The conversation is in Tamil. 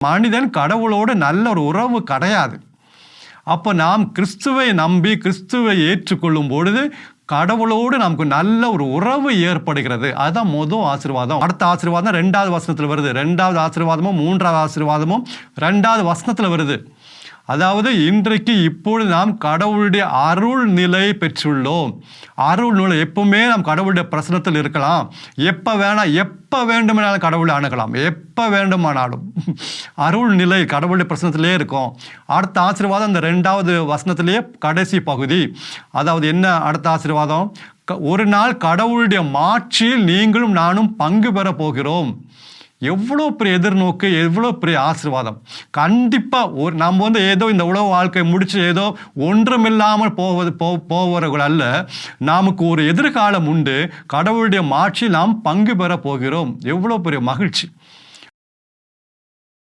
மனிதன் கடவுளோடு நல்ல ஒரு உறவு கிடையாது. அப்போ நாம் கிறிஸ்துவை நம்பி கிறிஸ்துவை ஏற்றுக்கொள்ளும் பொழுது கடவுளோடு நமக்கு நல்ல ஒரு உறவு ஏற்படுகிறது. அதுதான் முதல் ஆசீர்வாதம். அடுத்த ஆசீர்வாதம் 2வது வசனத்தில் வருது. 2வது ஆசீர்வாதமும் 3வது ஆசீர்வாதமும் 2வது வசனத்தில் வருது. அதாவது இன்றைக்கு இப்பொழுது நாம் கடவுளுடைய அருள் நிலை பெற்றுள்ளோம். அருள் நிலை எப்பவுமே நாம் கடவுளுடைய பிரசனத்தில் இருக்கலாம். எப்போ வேண்டுமானாலும் கடவுளை அணுகலாம். எப்போ வேண்டுமானாலும் அருள் நிலை கடவுளுடைய பிரசனத்திலே இருக்கும். அடுத்த ஆசீர்வாதம் இந்த 2வது வசனத்திலேயே கடைசி பகுதி. அதாவது என்ன அடுத்த ஆசீர்வாதம்? ஒரு நாள் கடவுளுடைய மாட்சியில் நீங்களும் நானும் பங்கு பெற போகிறோம். எவ்வளோ பெரிய எதிர்நோக்கு, எவ்வளோ பெரிய ஆசீர்வாதம். கண்டிப்பாக நம்ம ஏதோ இந்த உலக வாழ்க்கை முடிச்சு ஏதோ ஒன்றுமில்லாமல் போவர்கள் அல்ல. நமக்கு ஒரு எதிர்காலம் உண்டு. கடவுளுடைய மாட்சியில் நாம் பங்கு பெற போகிறோம். எவ்வளோ பெரிய மகிழ்ச்சி.